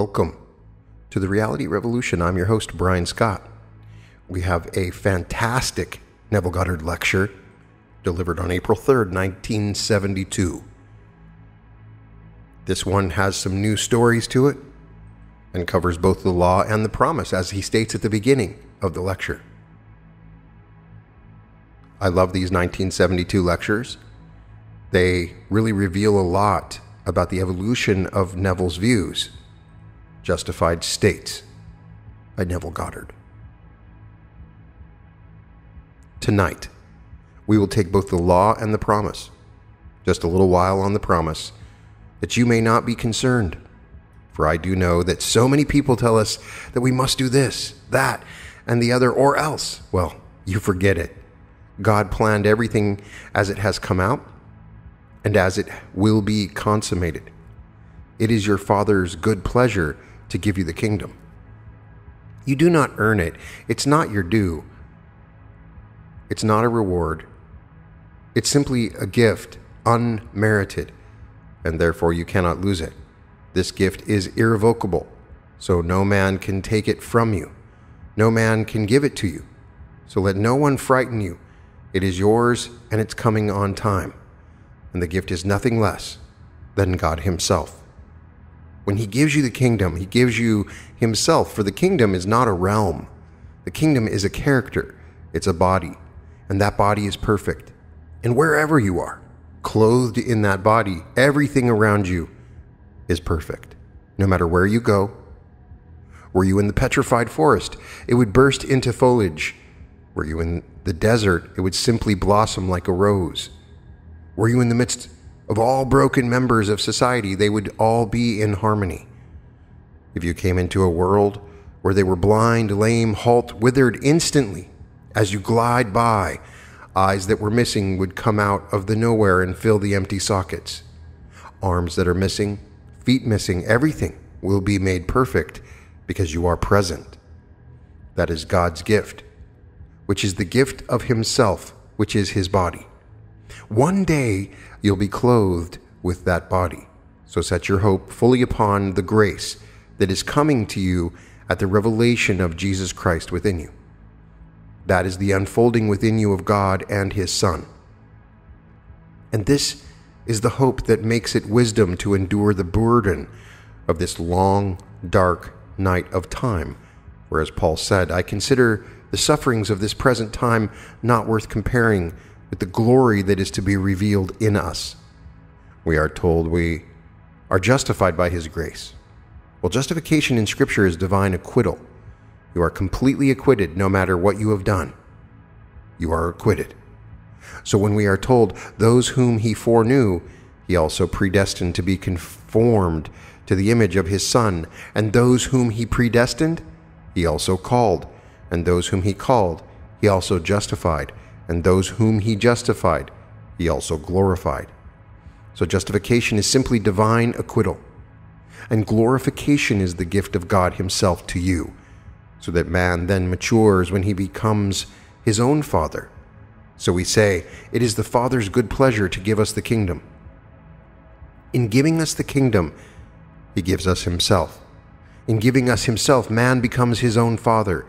Welcome to the Reality Revolution. I'm your host, Brian Scott. We have a fantastic Neville Goddard lecture delivered on April 3rd, 1972. This one has some new stories to it and covers both the law and the promise, as he states at the beginning of the lecture. I love these 1972 lectures. They really reveal a lot about the evolution of Neville's views. Justified States by Neville Goddard. Tonight, we will take both the law and the promise. Just a little while on the promise, that you may not be concerned. For I do know that so many people tell us that we must do this, that, and the other, or else. Well, you forget it. God planned everything as it has come out, and as it will be consummated. It is your Father's good pleasure to give you the kingdom. You do not earn it. It's not your due. It's not a reward. It's simply a gift, unmerited, and therefore you cannot lose it. This gift is irrevocable, so no man can take it from you. No man can give it to you. So let no one frighten you. It is yours, and it's coming on time. And the gift is nothing less than God himself. When he gives you the kingdom, he gives you himself, for the kingdom is not a realm. The kingdom is a character. It's a body, and that body is perfect. And wherever you are, clothed in that body, everything around you is perfect. No matter where you go. Were you in the petrified forest, it would burst into foliage. Were you in the desert, it would simply blossom like a rose. Were you in the midst of all broken members of society, they would all be in harmony. If you came into a world where they were blind, lame, halt, withered instantly, as you glide by, eyes that were missing would come out of the nowhere and fill the empty sockets. Arms that are missing, feet missing, everything will be made perfect because you are present. That is God's gift, which is the gift of himself, which is his body. One day you'll be clothed with that body. So set your hope fully upon the grace that is coming to you at the revelation of Jesus Christ within you. That is the unfolding within you of God and his Son. And this is the hope that makes it wisdom to endure the burden of this long, dark night of time. Whereas Paul said, I consider the sufferings of this present time not worth comparing with the glory that is to be revealed in us. We are told we are justified by his grace. Well, justification in Scripture is divine acquittal. You are completely acquitted no matter what you have done. You are acquitted. So when we are told, those whom he foreknew, he also predestined to be conformed to the image of his Son, and those whom he predestined, he also called, and those whom he called, he also justified, and those whom he justified, he also glorified. So justification is simply divine acquittal, and glorification is the gift of God himself to you, so that man then matures when he becomes his own father. So we say, it is the Father's good pleasure to give us the kingdom. In giving us the kingdom, he gives us himself. In giving us himself, man becomes his own father.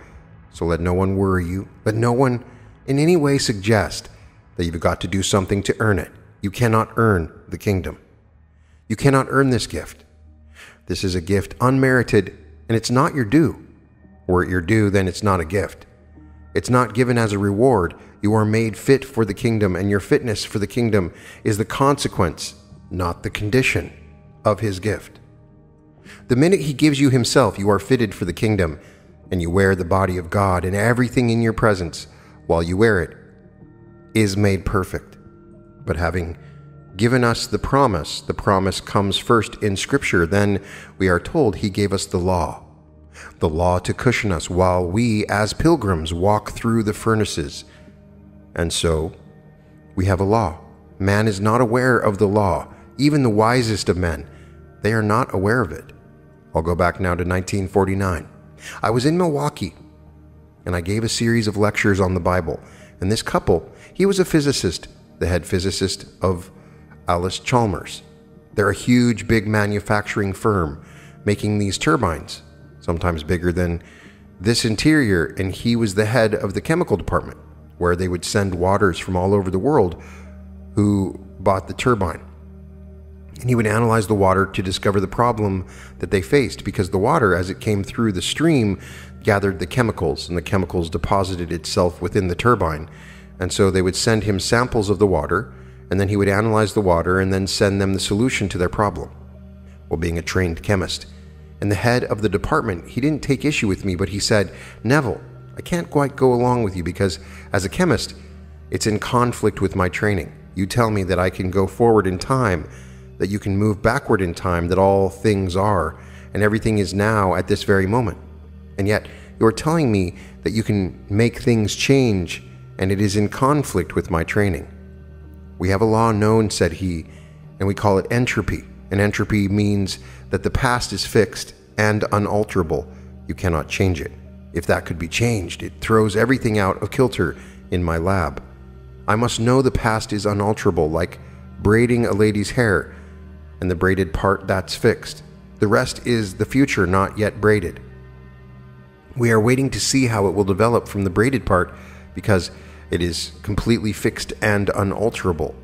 So let no one worry you. Let no one in any way suggest that you've got to do something to earn it. You cannot earn the kingdom. You cannot earn this gift. This is a gift unmerited, and it's not your due. Were it your due, then it's not a gift. It's not given as a reward. You are made fit for the kingdom, and your fitness for the kingdom is the consequence, not the condition, of his gift. The minute he gives you himself, you are fitted for the kingdom, and you wear the body of God, and everything in your presence, while you wear it, is made perfect. But having given us the promise comes first in Scripture. Then we are told he gave us the law to cushion us while we, as pilgrims, walk through the furnaces. And so, we have a law. Man is not aware of the law. Even the wisest of men, they are not aware of it. I'll go back now to 1949. I was in Milwaukee, and I gave a series of lectures on the Bible. And this couple, he was a physicist, the head physicist of Alice Chalmers. They're a huge, big manufacturing firm making these turbines, sometimes bigger than this interior, and he was the head of the chemical department, where they would send waters from all over the world who bought the turbine. And he would analyze the water to discover the problem that they faced, because the water, as it came through the stream, gathered the chemicals, and the chemicals deposited itself within the turbine. And so they would send him samples of the water, and then he would analyze the water and then send them the solution to their problem. Well, being a trained chemist and the head of the department, he didn't take issue with me, but he said, "Neville, I can't quite go along with you because as a chemist, it's in conflict with my training. You tell me that I can go forward in time, that you can move backward in time, that all things are, and everything is now at this very moment. And yet, you are telling me that you can make things change, and it is in conflict with my training. We have a law known," said he, "and we call it entropy. And entropy means that the past is fixed and unalterable. You cannot change it. If that could be changed, it throws everything out of kilter in my lab. I must know the past is unalterable, like braiding a lady's hair, and the braided part, that's fixed. The rest is the future not yet braided. We are waiting to see how it will develop from the braided part, because it is completely fixed and unalterable.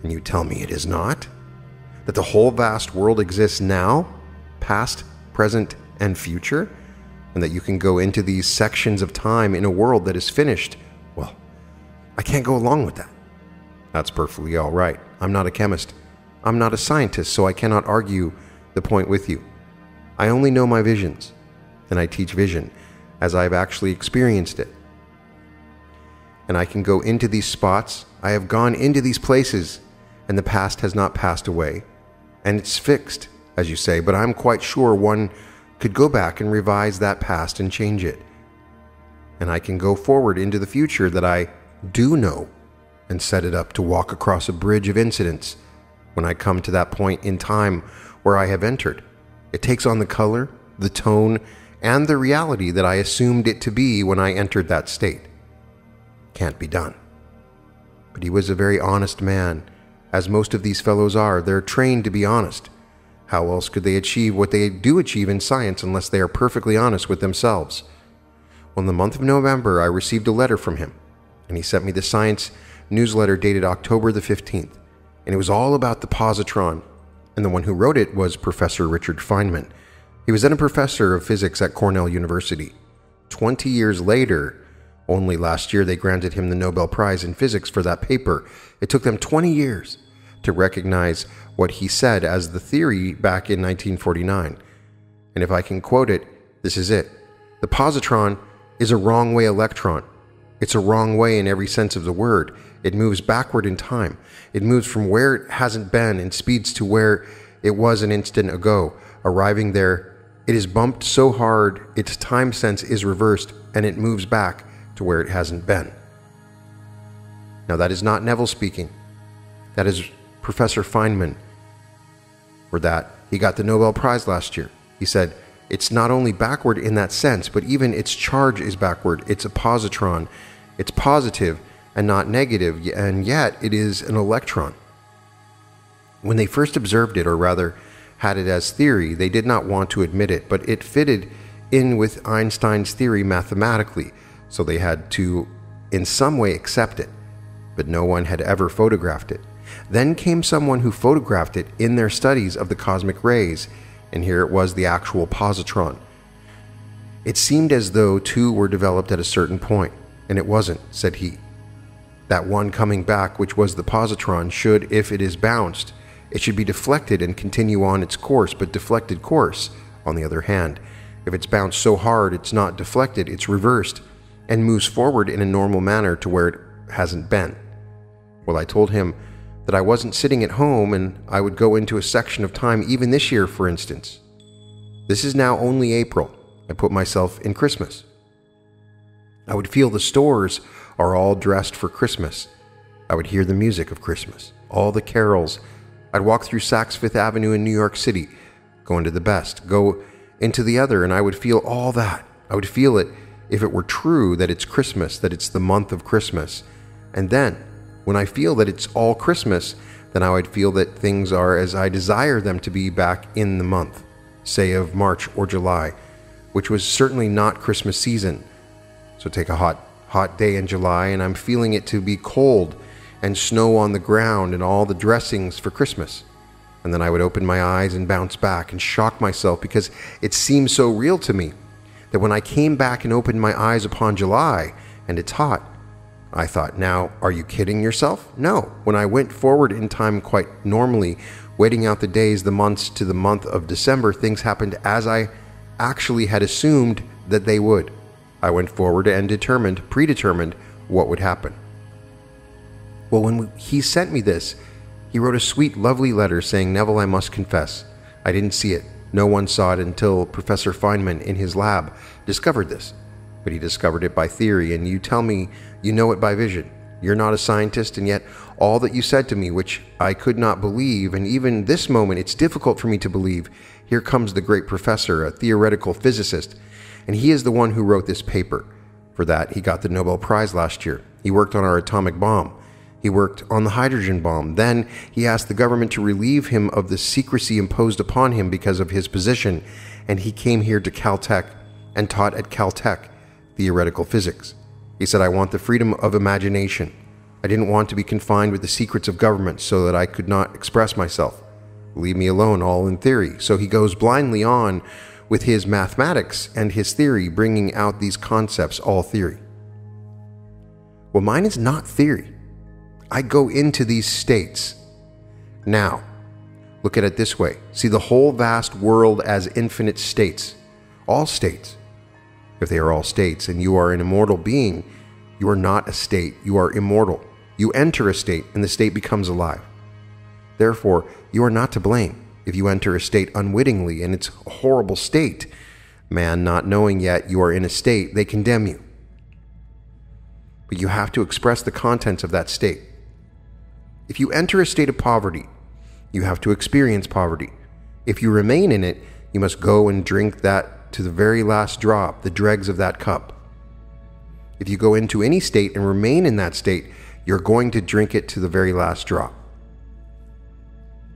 And you tell me it is not? That the whole vast world exists now, past, present, and future, and that you can go into these sections of time in a world that is finished? Well, I can't go along with that." "That's perfectly all right. I'm not a chemist. I'm not a scientist, so I cannot argue the point with you. I only know my visions, and I teach vision as I've actually experienced it. And I can go into these spots. I have gone into these places, and the past has not passed away. And it's fixed, as you say, but I'm quite sure one could go back and revise that past and change it. And I can go forward into the future that I do know and set it up to walk across a bridge of incidents when I come to that point in time where I have entered. It takes on the color, the tone, and the reality that I assumed it to be when I entered that state. Can't be done." But he was a very honest man, as most of these fellows are. They're trained to be honest. How else could they achieve what they do achieve in science unless they are perfectly honest with themselves? Well, in the month of November, I received a letter from him, and he sent me the science newsletter dated October the 15th, and it was all about the positron, and the one who wrote it was Professor Richard Feynman. He was then a professor of physics at Cornell University. 20 years later, only last year, they granted him the Nobel Prize in Physics for that paper. It took them 20 years to recognize what he said as the theory back in 1949. And if I can quote it, this is it. "The positron is a wrong-way electron. It's a wrong way in every sense of the word. It moves backward in time. It moves from where it hasn't been and speeds to where it was an instant ago. Arriving there, it is bumped so hard its time sense is reversed, and it moves back to where it hasn't been." Now, that is not Neville speaking. That is Professor Feynman. For that, he got the Nobel Prize last year. He said, it's not only backward in that sense, but even its charge is backward. It's a positron. It's positive and not negative, and yet it is an electron. When they first observed it, or rather had it as theory, they did not want to admit it, but it fitted in with Einstein's theory mathematically, so they had to in some way accept it, but no one had ever photographed it. Then came someone who photographed it in their studies of the cosmic rays, and here it was, the actual positron. It seemed as though two were developed at a certain point, and it wasn't, said he. That one coming back, which was the positron, should, if it is bounced, it should be deflected and continue on its course, but deflected course, on the other hand, if it's bounced so hard it's not deflected, it's reversed, and moves forward in a normal manner to where it hasn't been. Well, I told him that I wasn't sitting at home, and I would go into a section of time, even this year, for instance. This is now only April. I put myself in Christmas. I would feel the stores are all dressed for Christmas. I would hear the music of Christmas, all the carols. I'd walk through Saks Fifth Avenue in New York City, go into the Best, go into the other, and I would feel all that. I would feel it if it were true that it's Christmas, that it's the month of Christmas. And then, when I feel that it's all Christmas, then I would feel that things are as I desire them to be back in the month. say of March or July, which was certainly not Christmas season. So take a hot day in July, and I'm feeling it to be cold and snow on the ground and all the dressings for Christmas. And then I would open my eyes and bounce back and shock myself because it seemed so real to me that when I came back and opened my eyes upon July and it's hot, I thought, now, are you kidding yourself? No. When I went forward in time quite normally, waiting out the days, the months to the month of December, things happened as I actually had assumed that they would. I went forward and predetermined what would happen. Well, when he sent me this, he wrote a sweet, lovely letter saying, Neville, I must confess, I didn't see it. No one saw it until Professor Feynman in his lab discovered this. But he discovered it by theory, and you tell me you know it by vision. You're not a scientist, and yet all that you said to me, which I could not believe, and even this moment it's difficult for me to believe, here comes the great professor, a theoretical physicist, and he is the one who wrote this paper. For that, he got the Nobel Prize last year. He worked on our atomic bomb. He worked on the hydrogen bomb. Then he asked the government to relieve him of the secrecy imposed upon him because of his position, and he came here to Caltech and taught at Caltech theoretical physics. He said, I want the freedom of imagination. I didn't want to be confined with the secrets of government so that I could not express myself. Leave me alone, all in theory. So he goes blindly on with his mathematics and his theory, bringing out these concepts, all theory. Well, mine is not theory. I go into these states. Now, look at it this way. See the whole vast world as infinite states. All states. If they are all states and you are an immortal being, you are not a state. You are immortal. You enter a state and the state becomes alive. Therefore, you are not to blame if you enter a state unwittingly and it's a horrible state. Man, not knowing yet you are in a state, they condemn you. But you have to express the contents of that state. If you enter a state of poverty, you have to experience poverty. If you remain in it, you must go and drink that to the very last drop, the dregs of that cup. If you go into any state and remain in that state, you're going to drink it to the very last drop.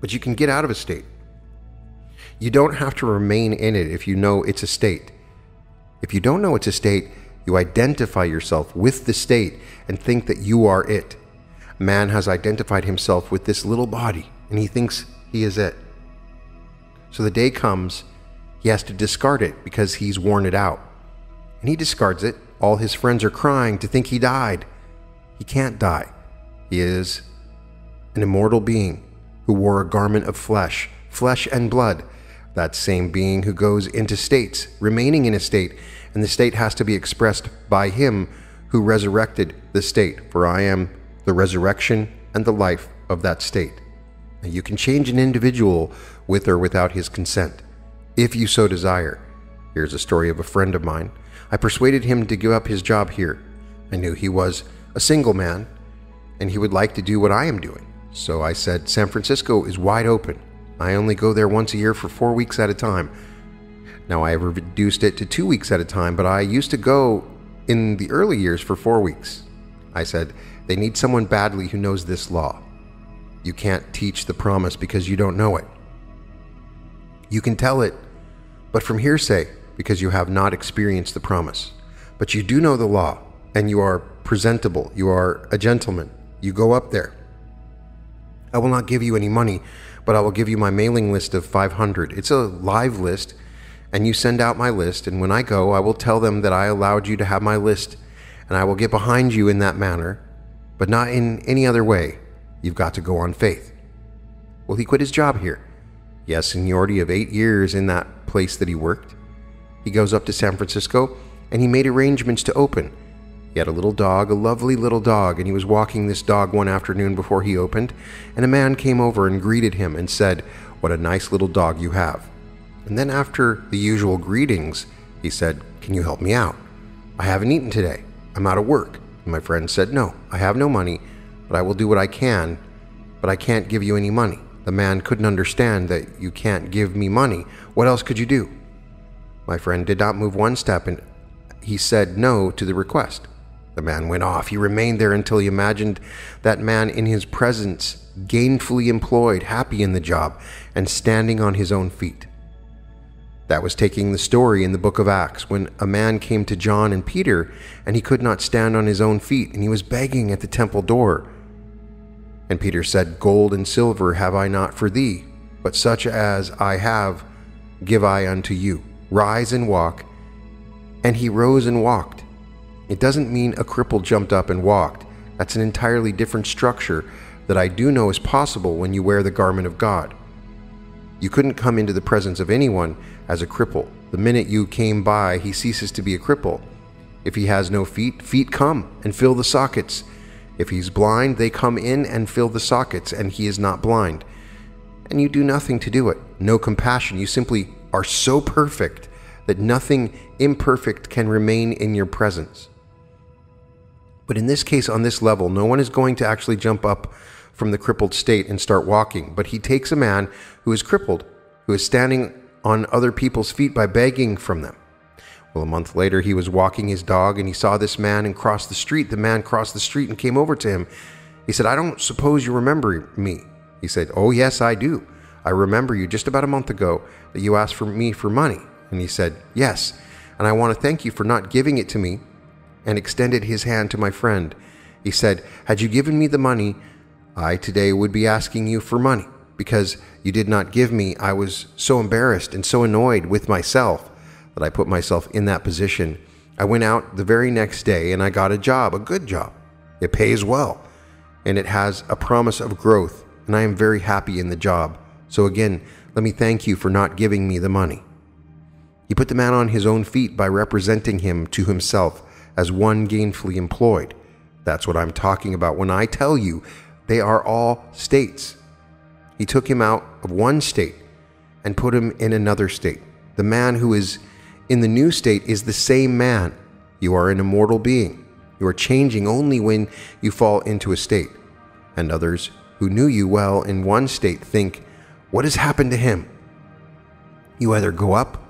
But you can get out of a state. You don't have to remain in it if you know it's a state. If you don't know it's a state, you identify yourself with the state and think that you are it. Man has identified himself with this little body, and he thinks he is it. So the day comes, he has to discard it because he's worn it out. And he discards it. All his friends are crying to think he died. He can't die. He is an immortal being who wore a garment of flesh and blood. That same being who goes into states, remaining in a state, and the state has to be expressed by him who resurrected the state. For I am the resurrection and the life of that state. Now, you can change an individual with or without his consent, if you so desire. Here's a story of a friend of mine. I persuaded him to give up his job here. I knew he was a single man, and he would like to do what I am doing. So I said, San Francisco is wide open. I only go there once a year for 4 weeks at a time. Now I have reduced it to 2 weeks at a time, but I used to go in the early years for 4 weeks. I said, they need someone badly who knows this law. You can't teach the promise because you don't know it. You can tell it, but from hearsay, because you have not experienced the promise. But you do know the law, and you are presentable. You are a gentleman. You go up there. I will not give you any money, but I will give you my mailing list of 500. It's a live list, and you send out my list, and when I go, I will tell them that I allowed you to have my list, and I will get behind you in that manner, but not in any other way. You've got to go on faith. Well, he quit his job here. He has seniority of 8 years in that place that he worked. He goes up to San Francisco, and he made arrangements to open. He had a little dog, a lovely little dog, and he was walking this dog one afternoon before he opened, and a man came over and greeted him and said, "What a nice little dog you have." And then after the usual greetings, he said, "Can you help me out? I haven't eaten today. I'm out of work." And my friend said, "No, I have no money, but I will do what I can, but I can't give you any money." The man couldn't understand that you can't give me money. What else could you do? My friend did not move one step, and he said no to the request. The man went off. He remained there until he imagined that man in his presence, gainfully employed, happy in the job, and standing on his own feet. That was taking the story in the book of Acts when a man came to John and Peter and he could not stand on his own feet and he was begging at the temple door. And Peter said, "Gold and silver have I not for thee, but such as I have give I unto you. Rise and walk." And he rose and walked. It doesn't mean a cripple jumped up and walked. That's an entirely different structure that I do know is possible when you wear the garment of God. You couldn't come into the presence of anyone as a cripple. The minute you came by, he ceases to be a cripple. If he has no feet, feet come and fill the sockets. If he's blind, they come in and fill the sockets, and he is not blind. And you do nothing to do it. No compassion. You simply are so perfect that nothing imperfect can remain in your presence. But in this case, on this level, no one is going to actually jump up from the crippled state and start walking. But he takes a man who is crippled, who is standing on other people's feet by begging from them. Well, a month later, he was walking his dog and he saw this man and crossed the street. The man crossed the street and came over to him. He said, "I don't suppose you remember me." He said, "Oh, yes, I do. I remember you just about a month ago that you asked for me for money." And he said, "Yes, and I want to thank you for not giving it to me," and extended his hand to my friend. He said, "Had you given me the money, I today would be asking you for money. Because you did not give me, I was so embarrassed and so annoyed with myself that I put myself in that position. I went out the very next day and I got a job, a good job. It pays well, and it has a promise of growth, and I am very happy in the job. So again, let me thank you for not giving me the money." He put the man on his own feet by representing him to himself as one gainfully employed. That's what I'm talking about when I tell you they are all states. He took him out of one state and put him in another state. The man who is in the new state is the same man. You are an immortal being. You are changing only when you fall into a state. And others who knew you well in one state think, "What has happened to him?" You either go up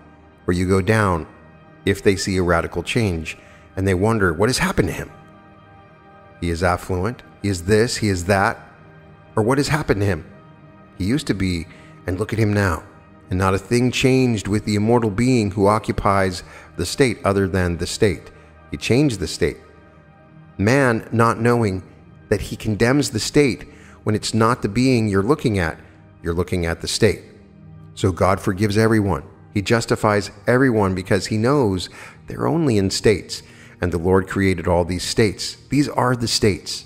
or you go down if they see a radical change, and they wonder, what has happened to him? He is affluent, he is this, he is that, or what has happened to him? He used to be, and look at him now. And not a thing changed with the immortal being who occupies the state other than the state. He changed the state. Man, not knowing that he condemns the state when it's not the being you're looking at the state. So God forgives everyone. He justifies everyone because he knows they're only in states, and the Lord created all these states. These are the states.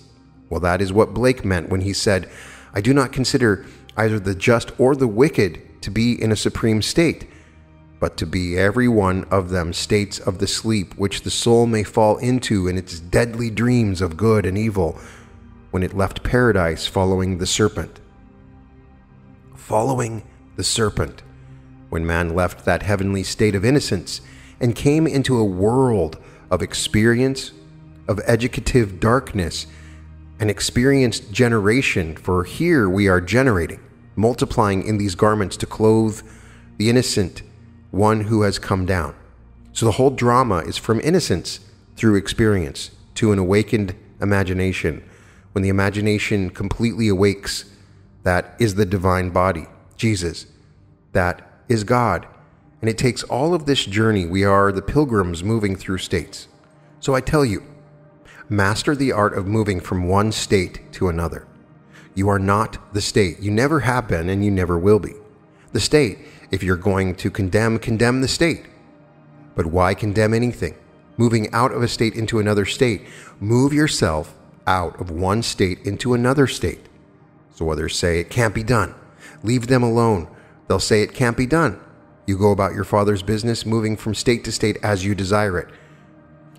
Well, that is what Blake meant when he said, "I do not consider either the just or the wicked to be in a supreme state, but to be every one of them states of the sleep which the soul may fall into in its deadly dreams of good and evil, when it left paradise following the serpent." Following the serpent. When man left that heavenly state of innocence and came into a world of experience, of educative darkness, and experienced generation, for here we are generating, multiplying in these garments to clothe the innocent one who has come down. So the whole drama is from innocence through experience to an awakened imagination. When the imagination completely awakes, that is the divine body, Jesus. That is God. And it takes all of this journey. We are the pilgrims moving through states. So I tell you, master the art of moving from one state to another. You are not the state. You never have been, and you never will be. The state, if you're going to condemn the state. But why condemn anything? Moving out of a state into another state. Move yourself out of one state into another state. So others say it can't be done. Leave them alone. They'll say it can't be done. You go about your Father's business, moving from state to state as you desire it.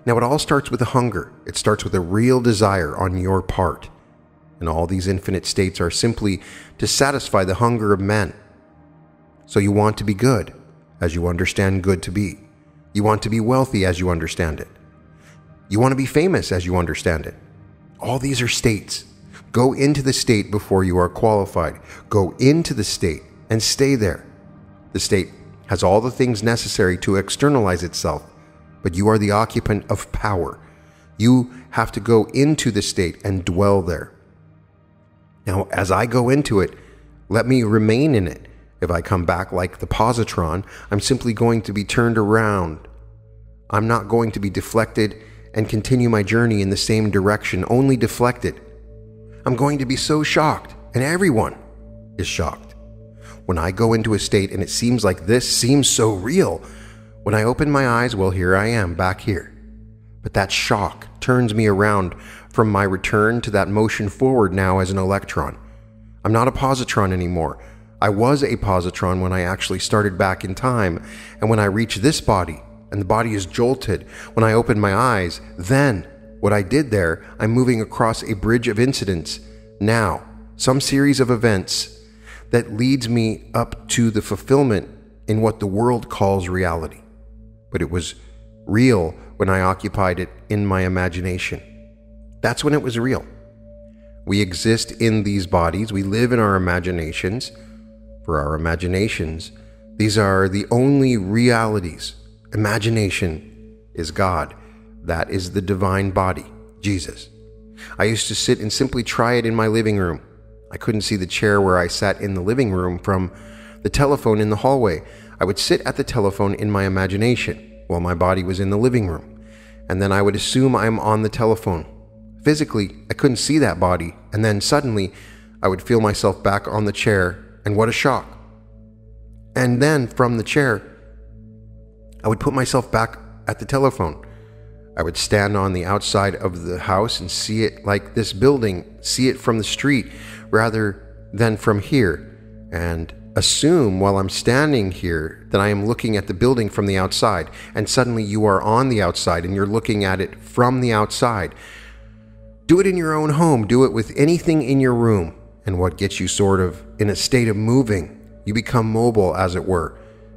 Now, it all starts with a hunger. It starts with a real desire on your part. And all these infinite states are simply to satisfy the hunger of men. So you want to be good, as you understand good to be. You want to be wealthy, as you understand it. You want to be famous, as you understand it. All these are states. Go into the state before you are qualified. Go into the state and stay there. The state has all the things necessary to externalize itself, but you are the occupant of power. You have to go into the state and dwell there. Now, as I go into it, let me remain in it If I come back like the positron, I'm simply going to be turned around. I'm not going to be deflected and continue my journey in the same direction, only deflected. I'm going to be so shocked, and everyone is shocked. When I go into a state and it seems like this seems so real, when I open my eyes, well, here I am, back here. But that shock turns me around from my return to that motion forward now as an electron. I'm not a positron anymore. I was a positron when I actually started back in time, and when I reach this body, and the body is jolted, when I open my eyes, then what I did there, I'm moving across a bridge of incidents, now, some series of events that leads me up to the fulfillment in what the world calls reality. But it was real when I occupied it in my imagination. That's when it was real. We exist in these bodies, we live in our imaginations. For our imaginations, these are the only realities. Imagination is God. That is the divine body, Jesus. I used to sit and simply try it in my living room. I couldn't see the chair where I sat in the living room from the telephone in the hallway. I would sit at the telephone in my imagination while my body was in the living room. And then I would assume I'm on the telephone. Physically, I couldn't see that body. And then suddenly, I would feel myself back on the chair. And what a shock. And then from the chair, I would put myself back at the telephone. I would stand on the outside of the house and see it like this building, see it from the street rather than from here, and assume while I'm standing here that I am looking at the building from the outside, and suddenly you are on the outside and you're looking at it from the outside. Do it in your own home, do it with anything in your room, and what gets you sort of in a state of moving, you become mobile as it were,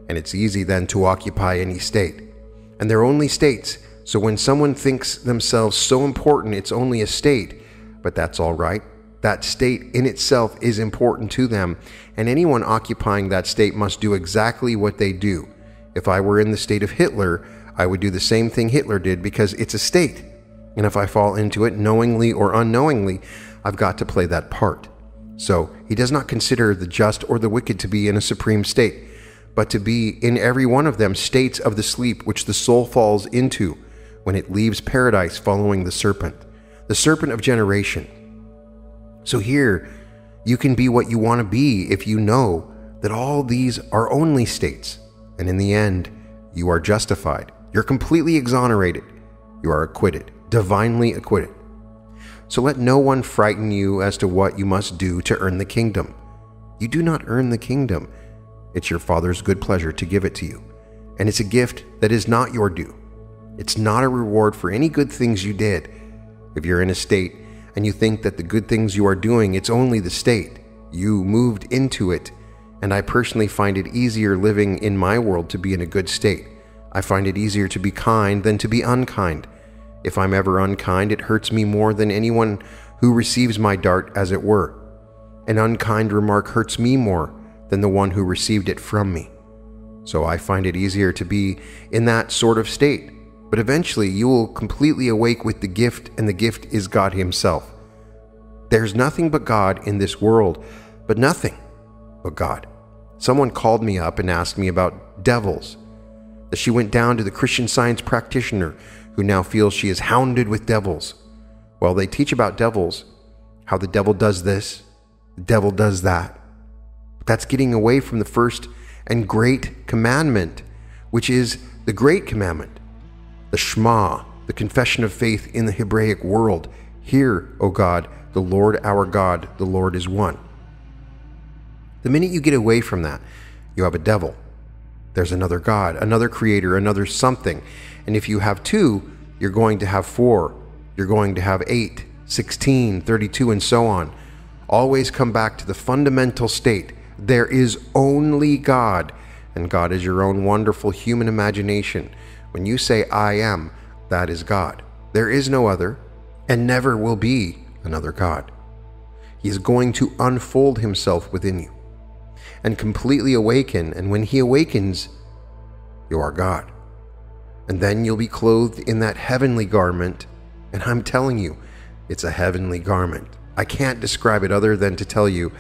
and it's easy then to occupy any state. And they're only states. So when someone thinks themselves so important, it's only a state, but that's all right. That state in itself is important to them, and anyone occupying that state must do exactly what they do. If I were in the state of Hitler, I would do the same thing Hitler did because it's a state. And if I fall into it knowingly or unknowingly, I've got to play that part. So he does not consider the just or the wicked to be in a supreme state, but to be in every one of them states of the sleep which the soul falls into when it leaves paradise following the serpent of generation. So here, you can be what you want to be if you know that all these are only states, and in the end, you are justified. You're completely exonerated. You are acquitted, divinely acquitted. So let no one frighten you as to what you must do to earn the kingdom. You do not earn the kingdom. It's your Father's good pleasure to give it to you, and it's a gift that is not your due. It's not a reward for any good things you did. If you're in a state and you think that the good things you are doing, it's only the state. You moved into it, and I personally find it easier living in my world to be in a good state. I find it easier to be kind than to be unkind. If I'm ever unkind, it hurts me more than anyone who receives my dart, as it were. An unkind remark hurts me more than the one who received it from me. So I find it easier to be in that sort of state. But eventually you will completely awake with the gift, and the gift is God Himself. There's nothing but God in this world, but nothing but God. Someone called me up and asked me about devils, that she went down to the Christian Science practitioner who now feels she is hounded with devils. Well, they teach about devils, how the devil does this, the devil does that. But that's getting away from the first and great commandment, which is the great commandment. The Shema, the confession of faith in the Hebraic world. Hear, O God, the Lord our God, the Lord is one. The minute you get away from that, you have a devil. There's another God, another creator, another something. And if you have two, you're going to have four. You're going to have 8, 16, 32, and so on. Always come back to the fundamental state. There is only God, and God is your own wonderful human imagination. When you say, I am, that is God. There is no other, and never will be another God. He is going to unfold Himself within you and completely awaken, and when He awakens, you are God. And then you'll be clothed in that heavenly garment, and I'm telling you, it's a heavenly garment. I can't describe it other than to tell you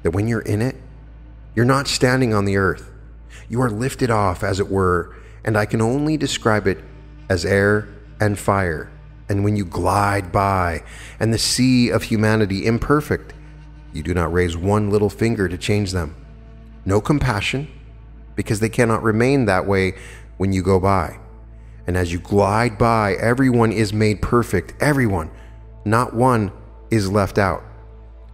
that when you're in it, You're not standing on the earth. You are lifted off, as it were, and I can only describe it as air and fire. And when you glide by, and the sea of humanity imperfect, you do not raise one little finger to change them. No compassion, because they cannot remain that way when you go by. And as you glide by, everyone is made perfect. Everyone. Not one is left out.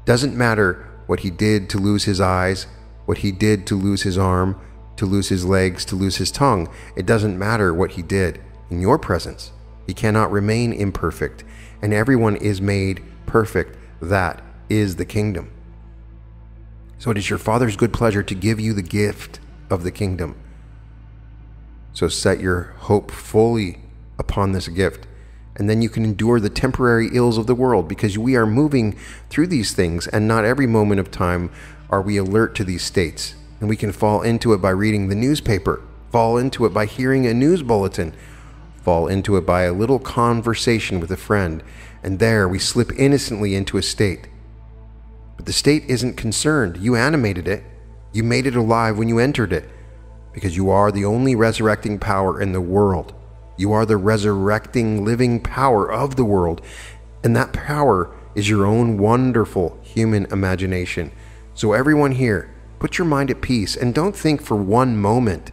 Doesn't matter what he did to lose his eyes, what he did to lose his arm, to lose his legs, to lose his tongue. It doesn't matter what he did. In your presence, he cannot remain imperfect, and everyone is made perfect. That is the kingdom. So it is your Father's good pleasure to give you the gift of the kingdom. So set your hope fully upon this gift, and then you can endure the temporary ills of the world, because we are moving through these things, and not every moment of time are we alert to these states. And we can fall into it by reading the newspaper, fall into it by hearing a news bulletin, fall into it by a little conversation with a friend, and there we slip innocently into a state. But the state isn't concerned. You animated it. You made it alive when you entered it, because you are the only resurrecting power in the world. You are the resurrecting, living power of the world, and that power is your own wonderful human imagination. So everyone here, put your mind at peace, and don't think for one moment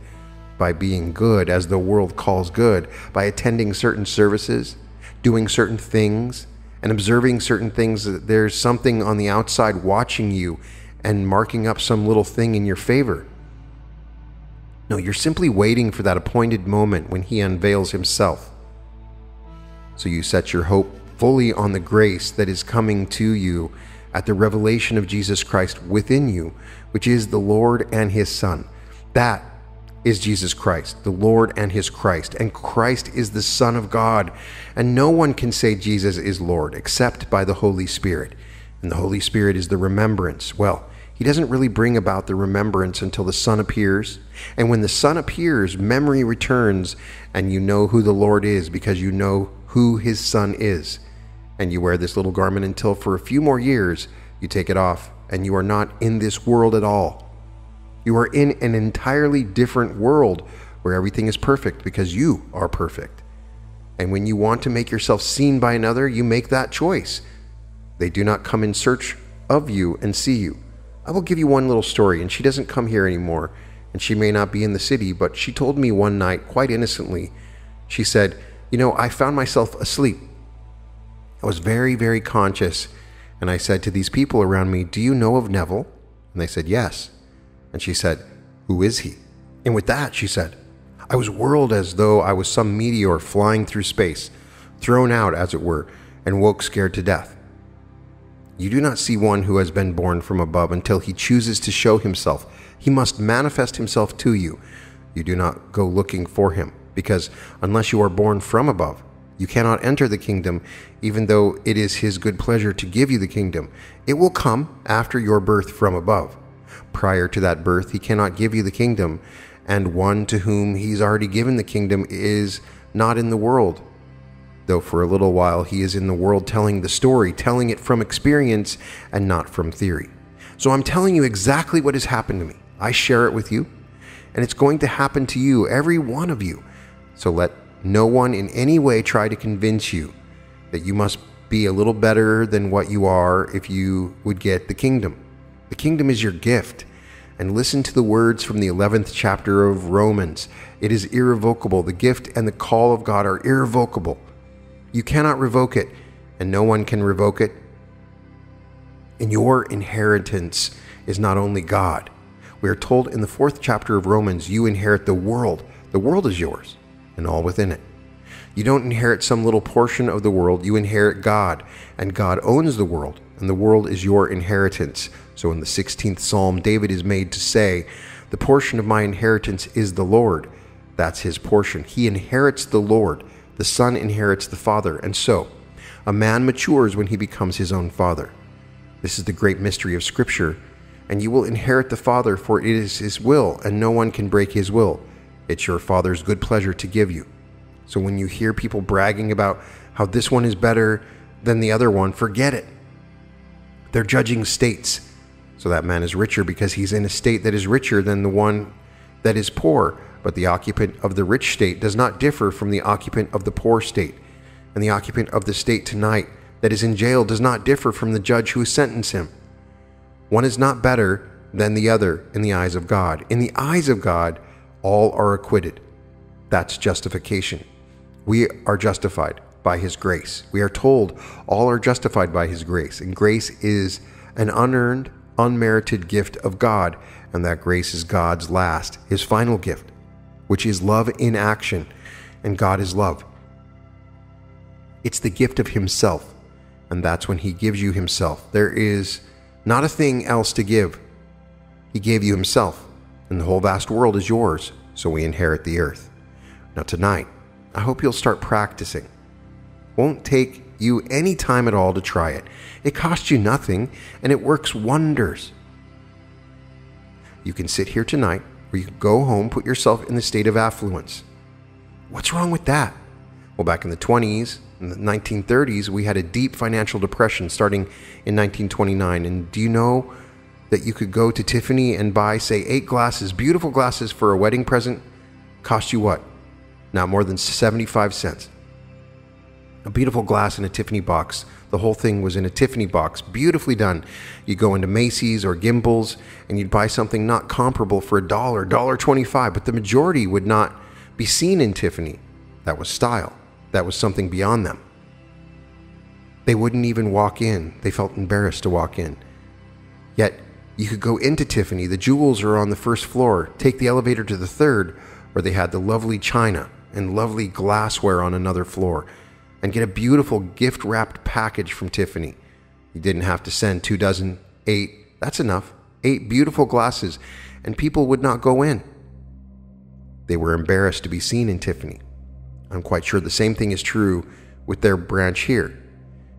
by being good, as the world calls good, by attending certain services, doing certain things, and observing certain things, that there's something on the outside watching you and marking up some little thing in your favor. No, you're simply waiting for that appointed moment when he unveils himself. So you set your hope fully on the grace that is coming to you at the revelation of Jesus Christ within you, which is the Lord and his Son. That is Jesus Christ, the Lord and his Christ. And Christ is the Son of God. And no one can say Jesus is Lord except by the Holy Spirit. And the Holy Spirit is the remembrance. Well, he doesn't really bring about the remembrance until the Son appears. And when the Son appears, memory returns, and you know who the Lord is, because you know who his Son is. And you wear this little garment until for a few more years you take it off, and you are not in this world at all. You are in an entirely different world where everything is perfect because you are perfect. And when you want to make yourself seen by another, you make that choice. They do not come in search of you and see you. I will give you one little story, and she doesn't come here anymore, and she may not be in the city, but she told me one night, quite innocently, she said, I found myself asleep. I was very, very conscious, and I said to these people around me, "Do you know of Neville?" And they said, "Yes." And she said, "Who is he?" And with that, she said, I was whirled as though I was some meteor flying through space, thrown out, as it were, and woke scared to death. You do not see one who has been born from above until he chooses to show himself. He must manifest himself to you. You do not go looking for him, because unless you are born from above, you cannot enter the kingdom, even though it is his good pleasure to give you the kingdom. It will come after your birth from above. Prior to that birth, he cannot give you the kingdom, and one to whom he's already given the kingdom is not in the world. Though for a little while he is in the world telling the story, telling it from experience and not from theory. So I'm telling you exactly what has happened to me. I share it with you, and it's going to happen to you, every one of you. So let no one in any way try to convince you that you must be a little better than what you are if you would get the kingdom. The kingdom is your gift. And listen to the words from the 11th chapter of Romans. It is irrevocable. The gift and the call of God are irrevocable. You cannot revoke it, and no one can revoke it. And your inheritance is not only God. We are told in the 4th chapter of Romans, you inherit the world. The world is yours, and all within it. You don't inherit some little portion of the world. You inherit God, and God owns the world, and the world is your inheritance. So in the 16th Psalm, David is made to say, the portion of my inheritance is the Lord. That's his portion. He inherits the Lord. The Son inherits the Father. And so, a man matures when he becomes his own father. This is the great mystery of Scripture. And you will inherit the Father, for it is his will, and no one can break his will. It's your Father's good pleasure to give you. So when you hear people bragging about how this one is better than the other one, forget it. They're judging states. So that man is richer because he's in a state that is richer than the one that is poor. But the occupant of the rich state does not differ from the occupant of the poor state. And the occupant of the state tonight that is in jail does not differ from the judge who sentenced him. One is not better than the other in the eyes of God. In the eyes of God, all are acquitted. That's justification. We are justified by His grace. We are told all are justified by His grace. And grace is an unearned, unmerited gift of God. And that grace is God's last, His final gift, which is love in action. And God is love. It's the gift of Himself. And that's when He gives you Himself. There is not a thing else to give. He gave you Himself. And the whole vast world is yours. So we inherit the earth. Now tonight, I hope you'll start practicing. Won't take you any time at all to try it. It costs you nothing, and it works wonders. You can sit here tonight, or you can go home, put yourself in the state of affluence. What's wrong with that? Well, back in the 20s, in the 1930s, we had a deep financial depression starting in 1929. And do you know that you could go to Tiffany and buy, say, 8 glasses, beautiful glasses for a wedding present? Cost you what? Not more than 75 cents. A beautiful glass in a Tiffany box. The whole thing was in a Tiffany box, beautifully done. You'd go into Macy's or Gimbel's and you'd buy something not comparable for $1, $1.25, but the majority would not be seen in Tiffany. That was style. That was something beyond them. They wouldn't even walk in. They felt embarrassed to walk in. Yet, you could go into Tiffany. The jewels are on the first floor. Take the elevator to the third, where they had the lovely china and lovely glassware on another floor, and get a beautiful gift-wrapped package from Tiffany. You didn't have to send 2 dozen, 8. That's enough. 8 beautiful glasses, and people would not go in. They were embarrassed to be seen in Tiffany. I'm quite sure the same thing is true with their branch here.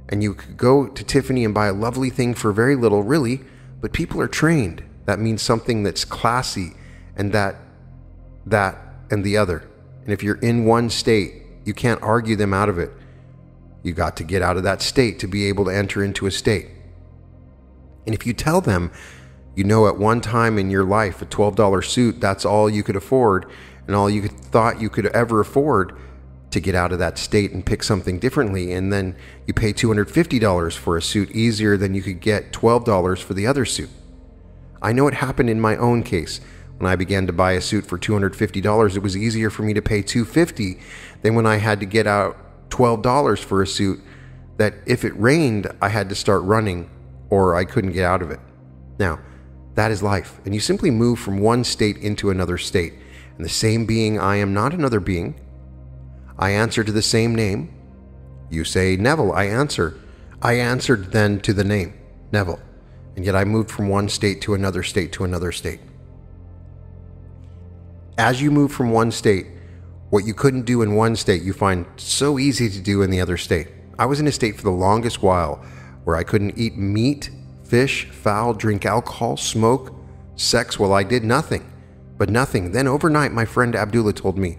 And you could go to Tiffany and buy a lovely thing for very little, really, but people are trained. That means something that's classy, and that, and the other. And if you're in one state, you can't argue them out of it. You got to get out of that state to be able to enter into a state. And if you tell them, you know, at one time in your life, a $12 suit, that's all you could afford, and all you thought you could ever afford, to get out of that state and pick something differently, and then you pay $250 for a suit easier than you could get $12 for the other suit. I know it happened in my own case. When I began to buy a suit for $250, it was easier for me to pay $250 than when I had to get out $12 for a suit that if it rained, I had to start running or I couldn't get out of it. Now, that is life, and you simply move from one state into another state. And the same being I am not another being. I answer to the same name. You say, Neville, I answer. I answered then to the name, Neville. And yet I moved from one state to another state to another state. As you move from one state, what you couldn't do in one state, you find so easy to do in the other state. I was in a state for the longest while where I couldn't eat meat, fish, fowl, drink alcohol, smoke, sex. Well, I did nothing, but nothing. Then overnight, my friend Abdullah told me,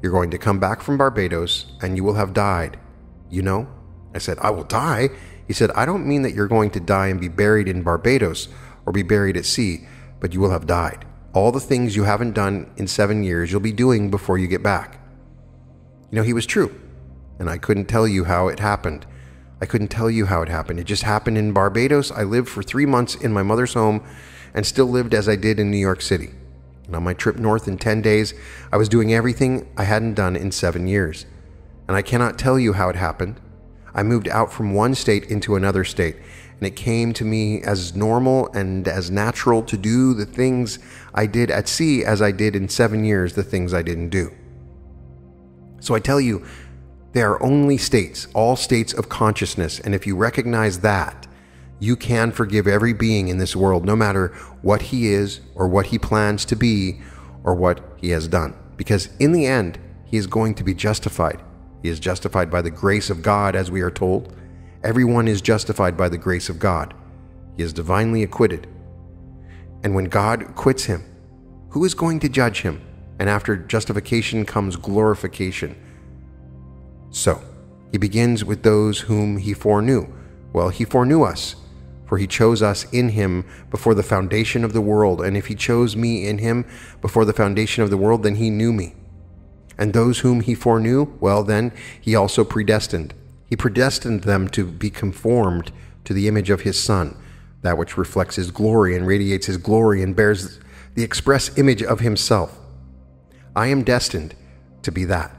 you're going to come back from Barbados and you will have died. You know? I said, I will die? He said, I don't mean that you're going to die and be buried in Barbados or be buried at sea, but you will have died. All the things you haven't done in 7 years, you'll be doing before you get back. You know, he was true. And I couldn't tell you how it happened. It just happened in Barbados. I lived for 3 months in my mother's home and still lived as I did in New York City. And on my trip north in 10 days, I was doing everything I hadn't done in 7 years. And I cannot tell you how it happened. I moved out from one state into another state, and it came to me as normal and as natural to do the things I did at sea as I did in 7 years the things I didn't do. So I tell you, there are only states, all states of consciousness, and if you recognize that, you can forgive every being in this world, no matter what he is or what he plans to be or what he has done. Because in the end, he is going to be justified. He is justified by the grace of God, as we are told. Everyone is justified by the grace of God. He is divinely acquitted. And when God acquits him, who is going to judge him? And after justification comes glorification. So, he begins with those whom he foreknew. Well, he foreknew us For he chose us in him before the foundation of the world. And if he chose me in him before the foundation of the world, then he knew me. And those whom he foreknew, well then, he also predestined. He predestined them to be conformed to the image of his Son, that which reflects his glory and radiates his glory and bears the express image of himself. I am destined to be that,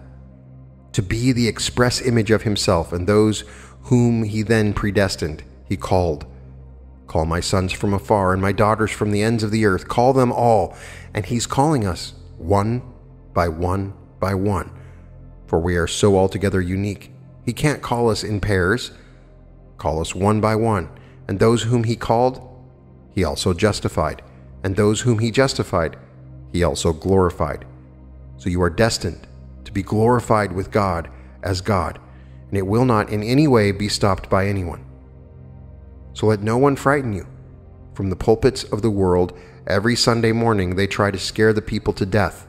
to be the express image of himself. And those whom he then predestined, he called. Call my sons from afar and my daughters from the ends of the earth. Call them all. And he's calling us one by one by one, for we are so altogether unique. He can't call us in pairs. Call us one by one. And those whom he called, he also justified. And those whom he justified, he also glorified. So you are destined to be glorified with God as God, and it will not in any way be stopped by anyone. So let no one frighten you. From the pulpits of the world, every Sunday morning they try to scare the people to death,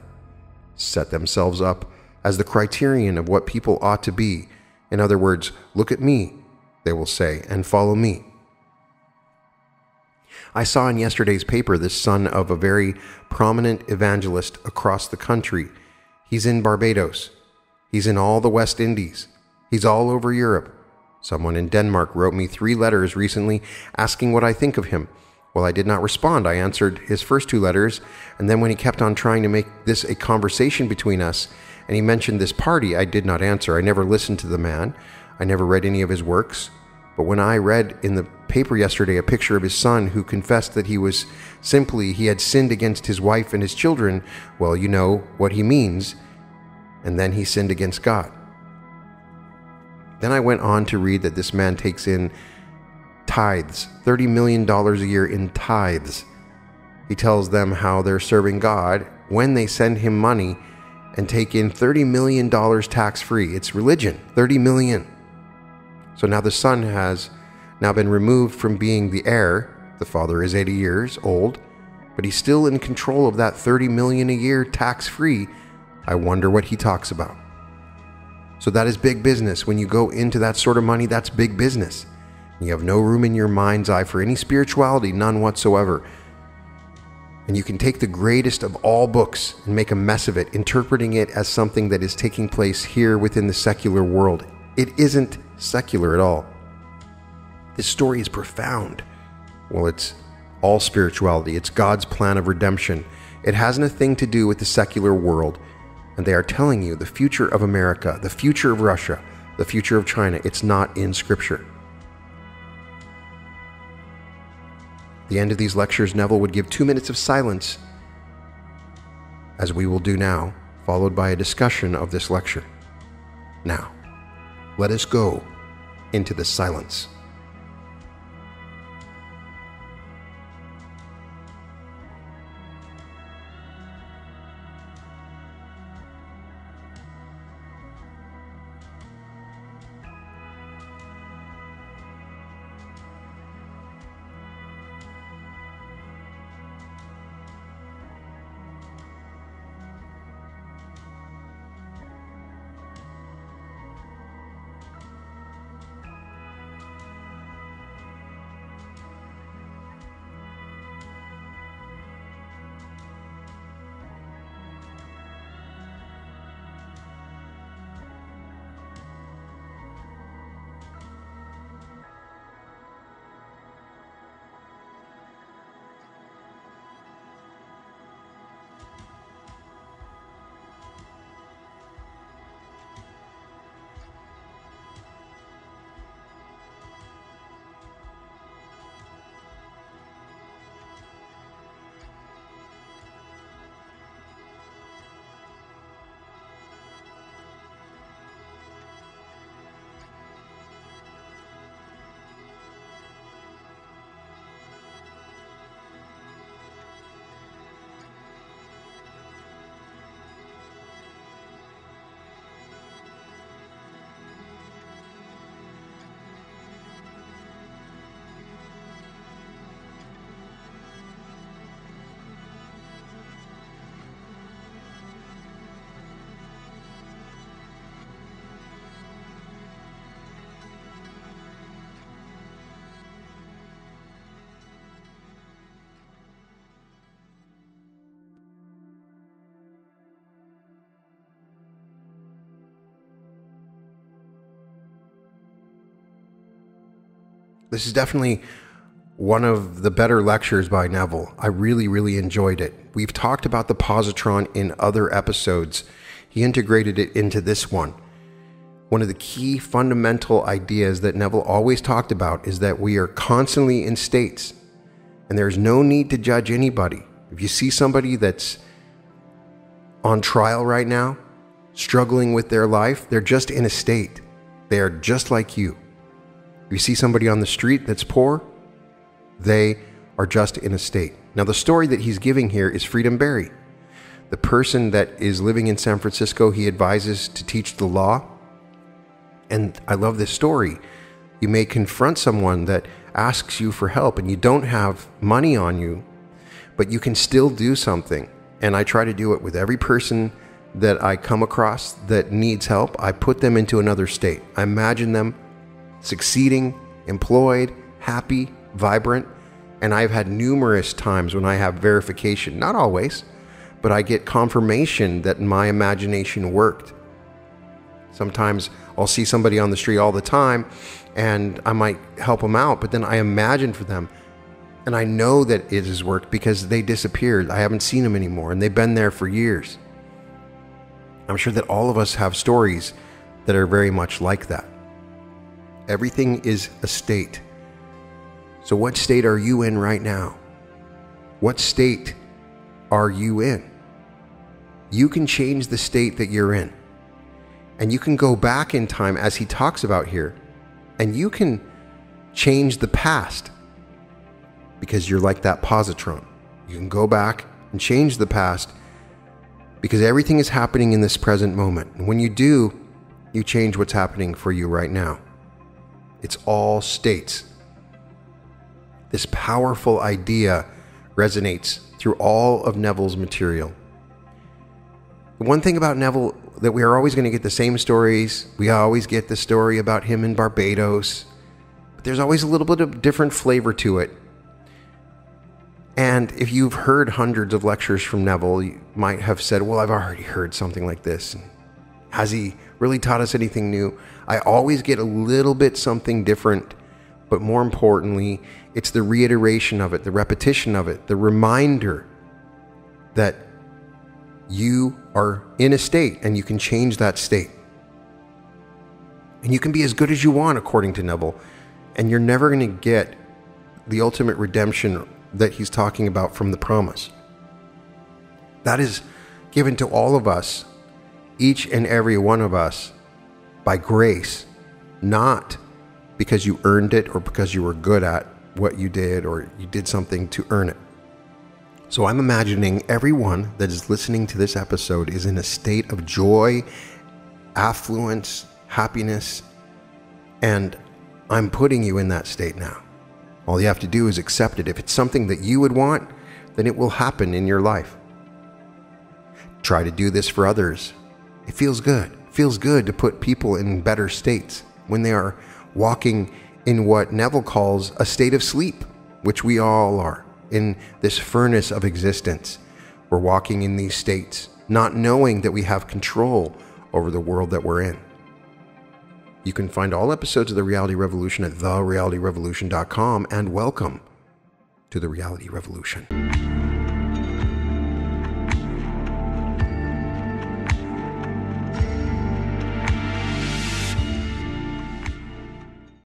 set themselves up as the criterion of what people ought to be. In other words, look at me, they will say, and follow me. I saw in yesterday's paper the son of a very prominent evangelist across the country. He's in Barbados. He's in all the West Indies. He's all over Europe. Someone in Denmark wrote me 3 letters recently asking what I think of him. Well, I did not respond. I answered his first 2 letters, and then when he kept on trying to make this a conversation between us, and he mentioned this party, I did not answer. I never listened to the man. I never read any of his works. But when I read in the paper yesterday a picture of his son who confessed that he had sinned against his wife and his children, well, you know what he means. And then he sinned against God. Then I went on to read that this man takes in tithes, $30 million a year in tithes. He tells them how they're serving God when they send him money and take in $30 million tax-free. It's religion, $30 million. So now the son has now been removed from being the heir. The father is 80 years old, but he's still in control of that $30 million a year tax-free. I wonder what he talks about. So that is big business. When you go into that sort of money, that's big business. You have no room in your mind's eye for any spirituality, none whatsoever. And you can take the greatest of all books and make a mess of it, interpreting it as something that is taking place here within the secular world. It isn't secular at all. This story is profound. Well, it's all spirituality. It's God's plan of redemption. It has nothing to do with the secular world. And they are telling you the future of America, the future of Russia, the future of China, it's not in Scripture. At the end of these lectures, Neville would give 2 minutes of silence, as we will do now, followed by a discussion of this lecture. Now, let us go into the silence. This is definitely one of the better lectures by Neville. I really, really enjoyed it. We've talked about the positron in other episodes. He integrated it into this one. One of the key fundamental ideas that Neville always talked about is that we are constantly in states, and there's no need to judge anybody. If you see somebody that's on trial right now, struggling with their life, they're just in a state. They are just like you. If you see somebody on the street that's poor, they are just in a state. Now, the story that he's giving here is Freedom Barry. The person that is living in San Francisco, he advises to teach the law. And I love this story. You may confront someone that asks you for help and you don't have money on you, but you can still do something. And I try to do it with every person that I come across that needs help. I put them into another state. I imagine them succeeding, employed, happy, vibrant. And I've had numerous times when I have verification, not always, but I get confirmation that my imagination worked. Sometimes I'll see somebody on the street all the time and I might help them out, but then I imagine for them and I know that it has worked because they disappeared. I haven't seen them anymore and they've been there for years. I'm sure that all of us have stories that are very much like that. Everything is a state. So what state are you in right now? What state are you in? You can change the state that you're in. And you can go back in time, as he talks about here, and you can change the past because you're like that positron. You can go back and change the past because everything is happening in this present moment. And when you do, you change what's happening for you right now. It's all states. This powerful idea resonates through all of Neville's material. The one thing about Neville, that we are always going to get the same stories. We always get the story about him in Barbados. But there's always a little bit of different flavor to it. And if you've heard hundreds of lectures from Neville, you might have said, well, I've already heard something like this. Has he really taught us anything new? I always get a little bit something different. But more importantly, it's the reiteration of it, the repetition of it, the reminder that you are in a state and you can change that state. And you can be as good as you want, according to Neville. And you're never going to get the ultimate redemption that he's talking about from the promise. That is given to all of us, each and every one of us, by grace, not because you earned it or because you were good at what you did or you did something to earn it. So I'm imagining everyone that is listening to this episode is in a state of joy, affluence, happiness, and I'm putting you in that state now. All you have to do is accept it. If it's something that you would want, then it will happen in your life. Try to do this for others. It feels good. It feels good to put people in better states when they are walking in what Neville calls a state of sleep, which we all are, in this furnace of existence. We're walking in these states, not knowing that we have control over the world that we're in. You can find all episodes of The Reality Revolution at therealityrevolution.com, and welcome to The Reality Revolution.